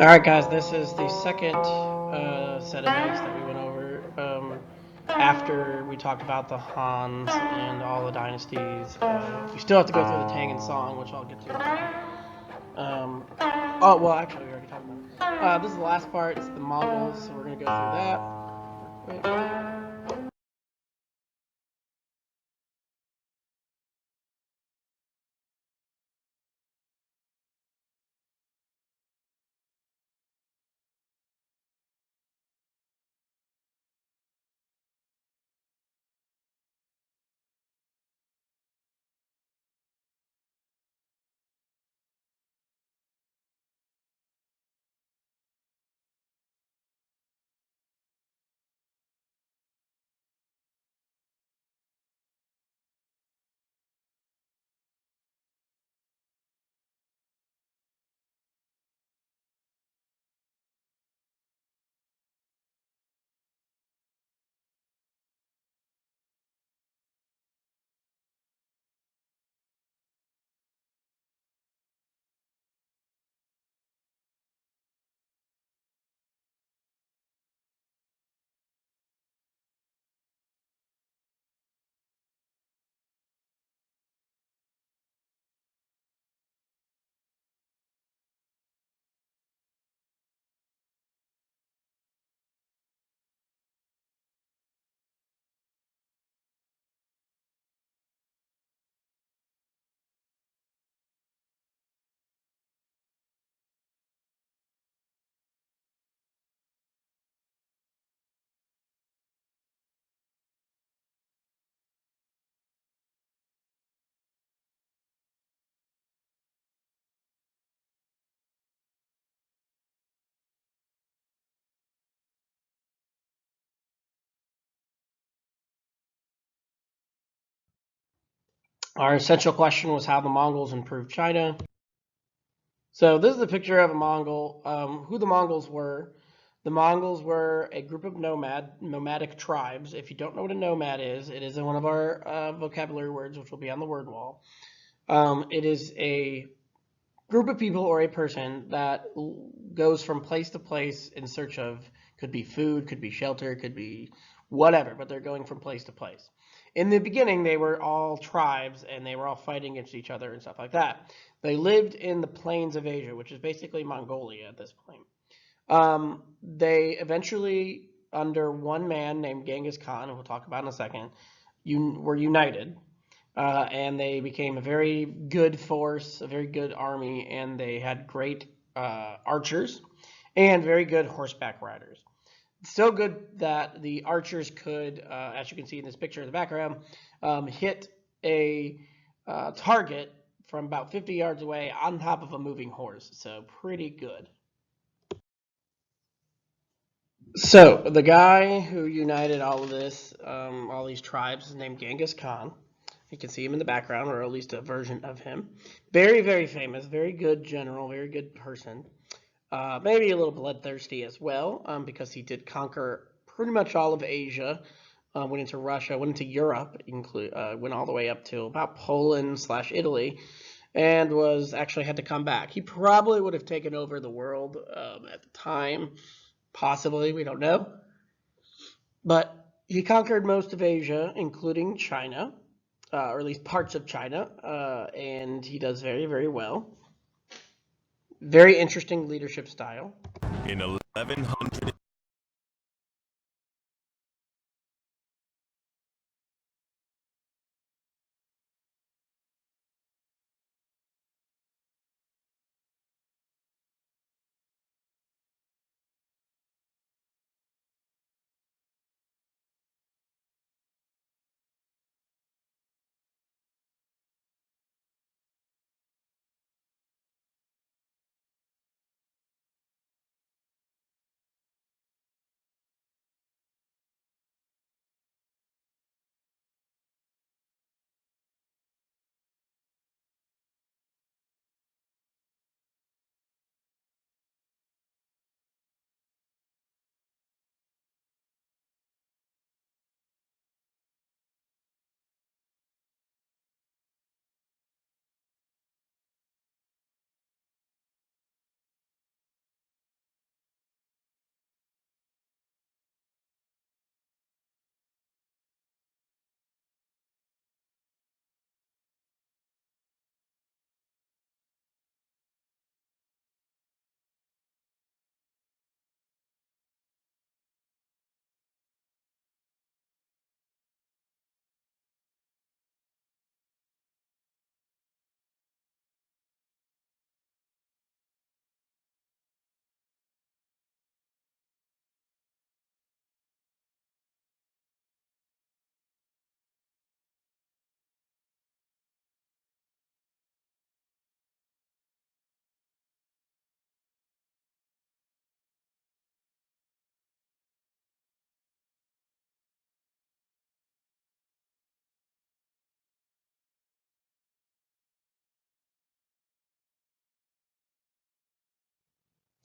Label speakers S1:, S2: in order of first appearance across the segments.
S1: Alright, guys, this is the second set of dice that we went over after we talked about the Hans and all the dynasties. We still have to go through the Tang and Song, which I'll get to in a second. Oh, well, actually, we already talked about it. This is the last part. It's the Mongols, so we're going to go through that real quick. Our essential question was how the Mongols improved China. So this is a picture of a Mongol. Who the Mongols were? The Mongols were a group of nomadic tribes. If you don't know what a nomad is, it is in one of our vocabulary words, which will be on the word wall. It is a group of people or a person that goes from place to place in search of, could be food, could be shelter, could be whatever, but they're going from place to place. In the beginning, they were all tribes and they were all fighting against each other and stuff like that. They lived in the plains of Asia, which is basically Mongolia at this point. They eventually, under one man named Genghis Khan, and we'll talk about in a second, were united. And they became a very good force, a very good army, and they had great archers and very good horseback riders. So good that the archers could, as you can see in this picture in the background, hit a target from about 50 yards away on top of a moving horse. So pretty good. So the guy who united all of this, all these tribes, is named Genghis Khan. You can see him in the background, or at least a version of him. Very, very famous, very good general, very good person. Maybe a little bloodthirsty as well, because he did conquer pretty much all of Asia. Went into Russia, went into Europe, went all the way up to about Poland/Italy, and was actually had to come back. He probably would have taken over the world at the time, possibly, we don't know. But he conquered most of Asia, including China, or at least parts of China, and he does very, very well. Very interesting leadership style.
S2: In 1100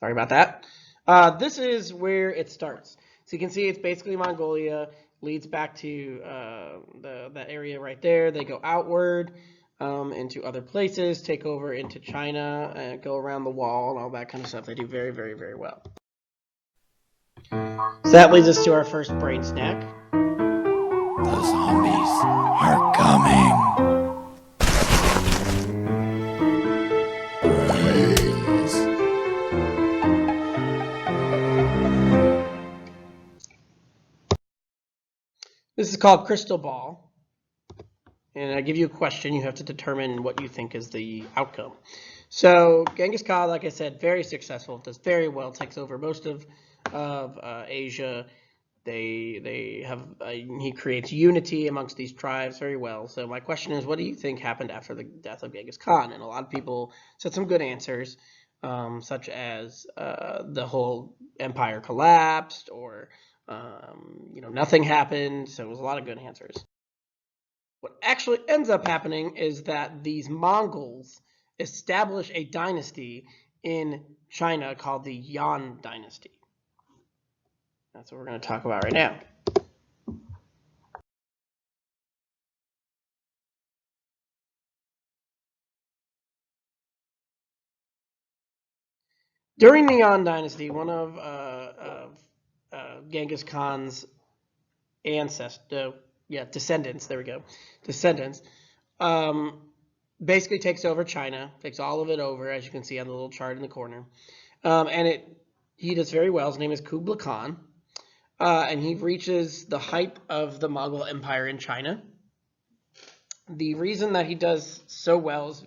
S1: Sorry about that. This is where it starts. So you can see it's basically Mongolia, leads back to that area right there. They go outward into other places, take over into China, and go around the wall and all that kind of stuff. They do very, very, very well. So that leads us to our first brain snack.
S3: The zombies are coming. Brains.
S1: This is called Crystal Ball. And I give you a question. You have to determine what you think is the outcome. So Genghis Khan, like I said, very successful. Does very well. Takes over most of Asia. He creates unity amongst these tribes very well. So my question is, what do you think happened after the death of Genghis Khan? And a lot of people said some good answers, such as the whole empire collapsed, or nothing happened. So it was a lot of good answers. What actually ends up happening is that these Mongols establish a dynasty in China called the Yan Dynasty. That's what we're going to talk about right now. During the Yan Dynasty, one of Genghis Khan's descendants, basically takes over China, takes all of it over, as you can see on the little chart in the corner. He does very well. His name is Kublai Khan, and he reaches the height of the Mongol Empire in China. The reason that he does so well is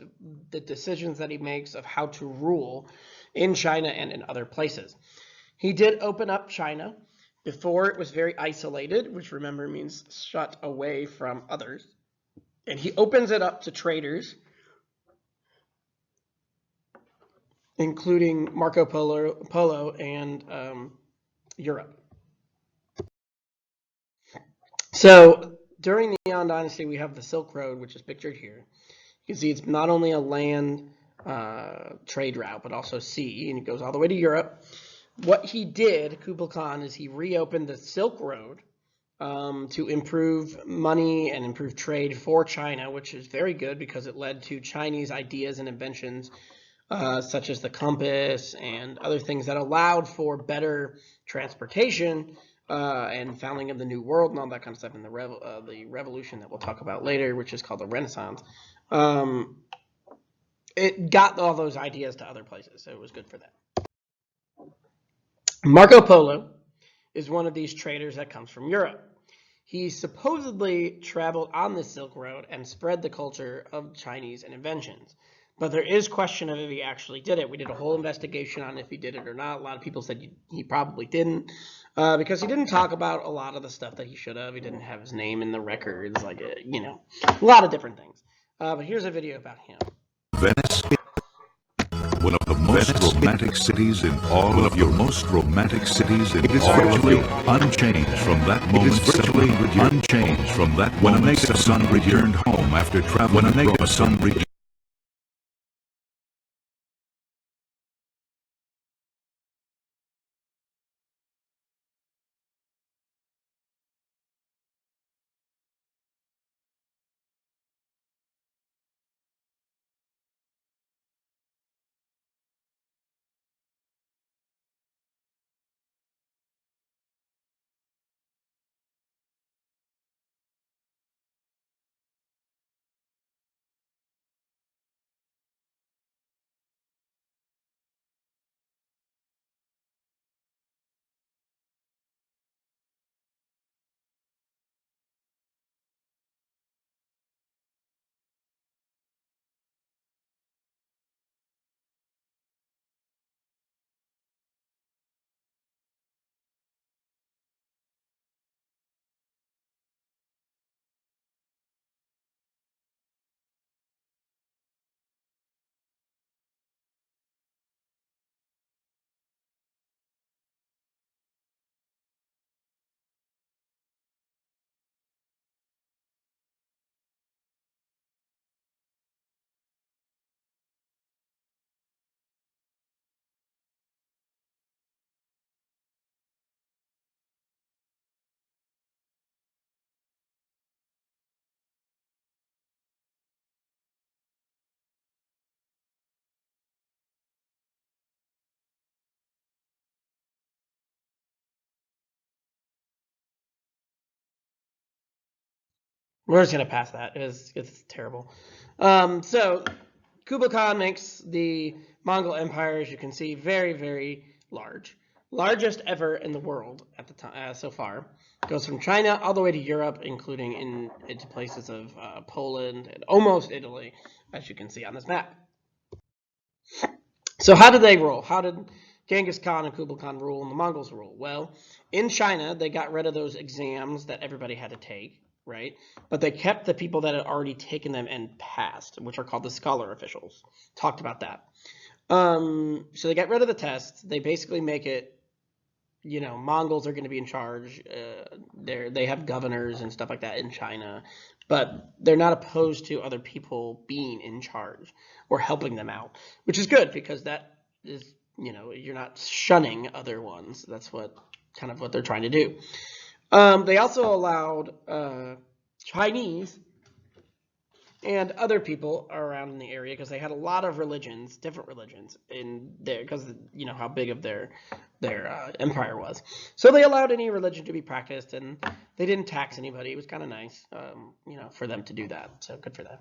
S1: the decisions that he makes of how to rule in China and in other places. He did open up China. Before, it was very isolated, which, remember, means shut away from others. And he opens it up to traders, including Marco Polo and Europe. So during the Yan Dynasty, we have the Silk Road, which is pictured here. You can see it's not only a land trade route, but also sea, and it goes all the way to Europe. What he did, Kublai Khan, is he reopened the Silk Road to improve money and improve trade for China, which is very good because it led to Chinese ideas and inventions such as the compass and other things that allowed for better transportation and founding of the New World and all that kind of stuff in the revolution that we'll talk about later, which is called the Renaissance. It got all those ideas to other places, so it was good for them. Marco Polo is one of these traders that comes from Europe. He supposedly traveled on the Silk Road and spread the culture of Chinese and inventions. But there is question of if he actually did it. We did a whole investigation on if he did it or not. A lot of people said he probably didn't because he didn't talk about a lot of the stuff that he should have. He didn't have his name in the records, a lot of different things. But here's a video about him.
S4: Venice, one of the most romantic cities in all of your most romantic cities in all of you, unchanged from that moment, virtually unchanged from that when a son returned home after traveling from a son
S1: We're just gonna pass that. It's terrible. So Kublai Khan makes the Mongol Empire, as you can see, very, very large. Largest ever in the world at the time so far. Goes from China all the way to Europe, including into places of Poland and almost Italy, as you can see on this map. So how did they rule? How did Genghis Khan and Kublai Khan rule and the Mongols rule? Well, in China, they got rid of those exams that everybody had to take, right? But they kept the people that had already taken them and passed, which are called the scholar officials. Talked about that. So they got rid of the tests. They basically make it, Mongols are going to be in charge. They have governors and stuff like that in China, but they're not opposed to other people being in charge or helping them out, which is good because that is, you're not shunning other ones. That's what they're trying to do. They also allowed Chinese and other people around in the area because they had a lot of religions, different religions in there because how big of their empire was. So they allowed any religion to be practiced and they didn't tax anybody. It was kind of nice, for them to do that. So good for them.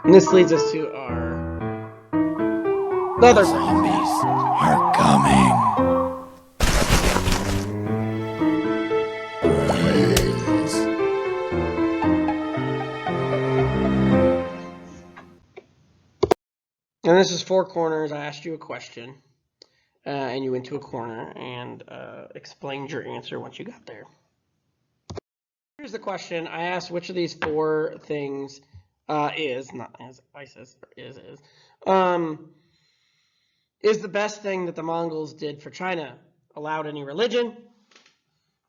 S1: And this leads us to our other
S3: Zombies are coming.
S1: And this is four corners. I asked you a question, and you went to a corner and explained your answer once you got there. Here's the question. I asked which of these four things is the best thing that the Mongols did for China? Allowed any religion,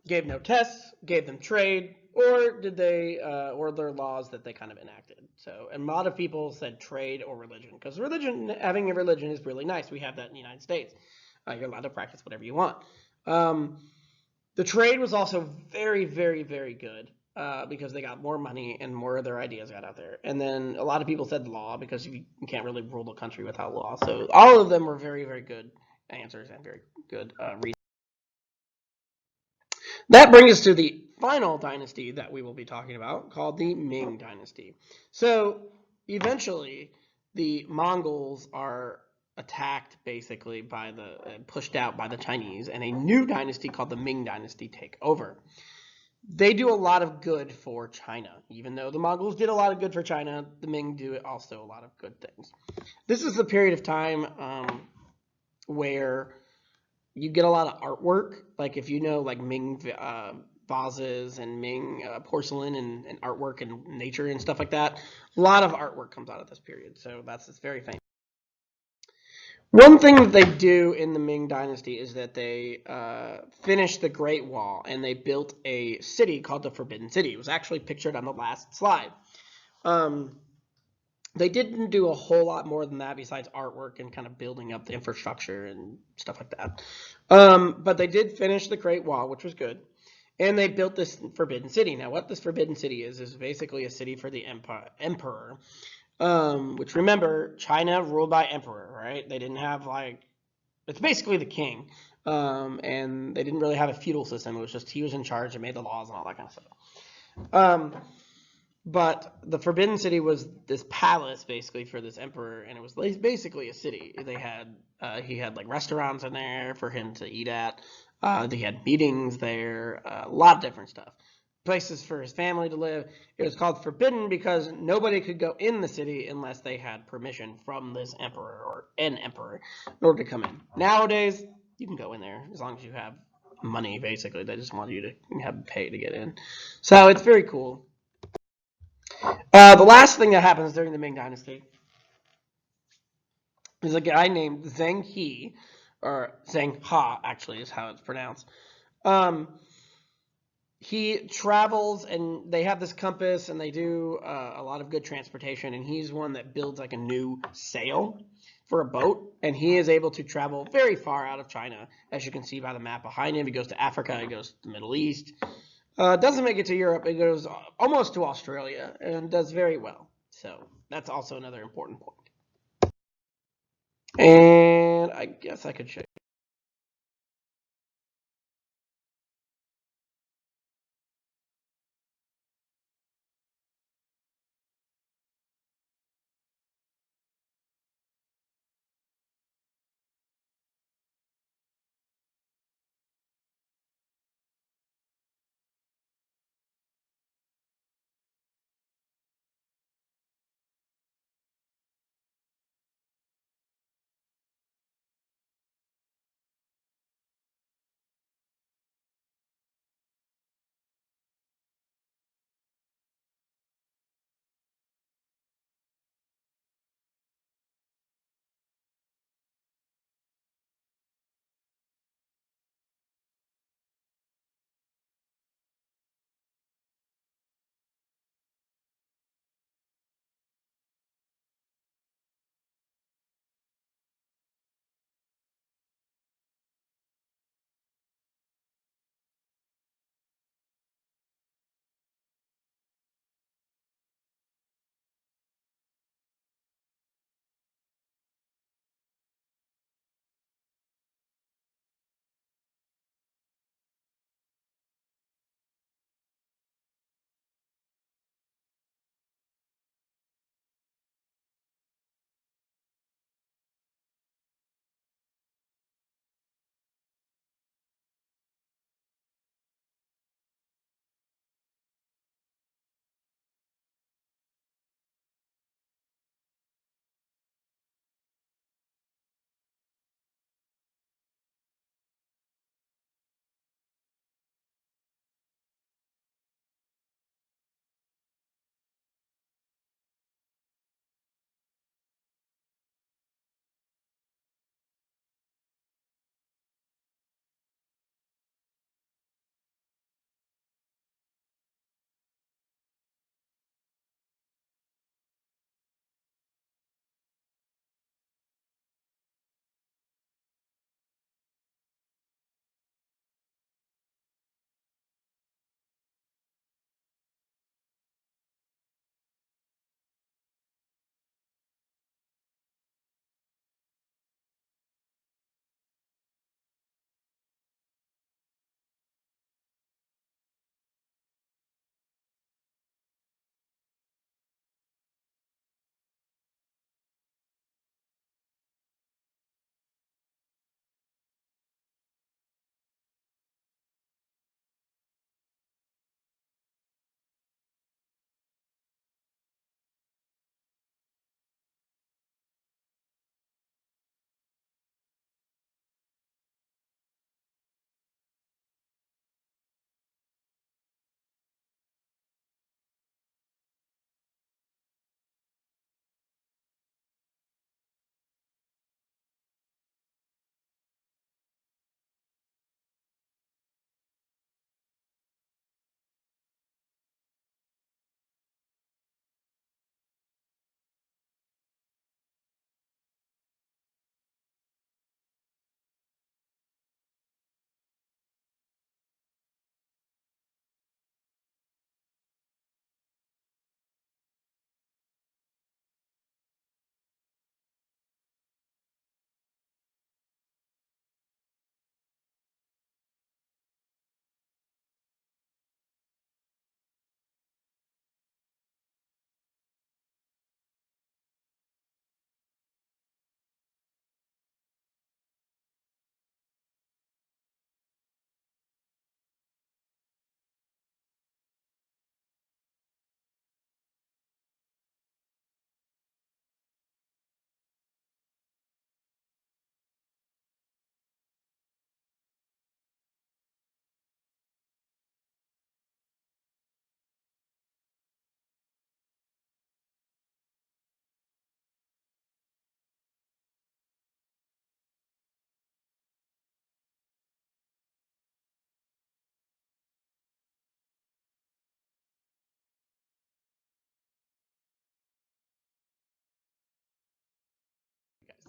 S1: gave no tests, gave them trade, or did they, or their laws that they kind of enacted? So, and a lot of people said trade or religion, because having a religion is really nice. We have that in the United States. You're allowed to practice whatever you want. The trade was also very, very, very good because they got more money and more of their ideas got out there. And then a lot of people said law because you can't really rule the country without law. So all of them were very, very good answers and very good reasons. That brings us to the final dynasty that we will be talking about, called the Ming Dynasty. So eventually, the Mongols are attacked basically pushed out by the Chinese, and a new dynasty called the Ming Dynasty take over. They do a lot of good for China. Even though the Mongols did a lot of good for China, the Ming do also a lot of good things. This is the period of time where you get a lot of artwork, like if you know like Ming vases and Ming porcelain and artwork and nature and stuff like that. A lot of artwork comes out of this period, so it's very famous. One thing that they do in the Ming Dynasty is that they finished the Great Wall and they built a city called the Forbidden City. It was actually pictured on the last slide. They didn't do a whole lot more than that besides artwork and kind of building up the infrastructure and stuff like that. But they did finish the Great Wall, which was good. And they built this Forbidden City. Now, what this Forbidden City is basically a city for the emperor. Which, remember, China ruled by emperor, right? They didn't have, it's basically the king. And they didn't really have a feudal system. It was just he was in charge and made the laws and all that kind of stuff. But the Forbidden City was this palace, basically, for this emperor, and it was basically a city. He had like restaurants in there for him to eat at. They had meetings there, a lot of different stuff. Places for his family to live. It was called Forbidden because nobody could go in the city unless they had permission from this emperor or an emperor in order to come in. Nowadays, you can go in there as long as you have money, basically. They just want you to have pay to get in. So it's very cool. The last thing that happens during the Ming Dynasty is a guy named Zheng He, or Zheng Ha, actually, is how it's pronounced. He travels, and they have this compass, and they do a lot of good transportation, and he's one that builds like a new sail for a boat, and he is able to travel very far out of China, as you can see by the map behind him. He goes to Africa, he goes to the Middle East. Doesn't make it to Europe. It goes almost to Australia and does very well. So that's also another important point. And I guess I could show you.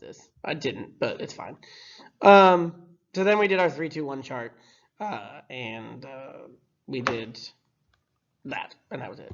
S1: this. I didn't, but it's fine. So then we did our 3, 2, 1 chart, and we did that, and that was it.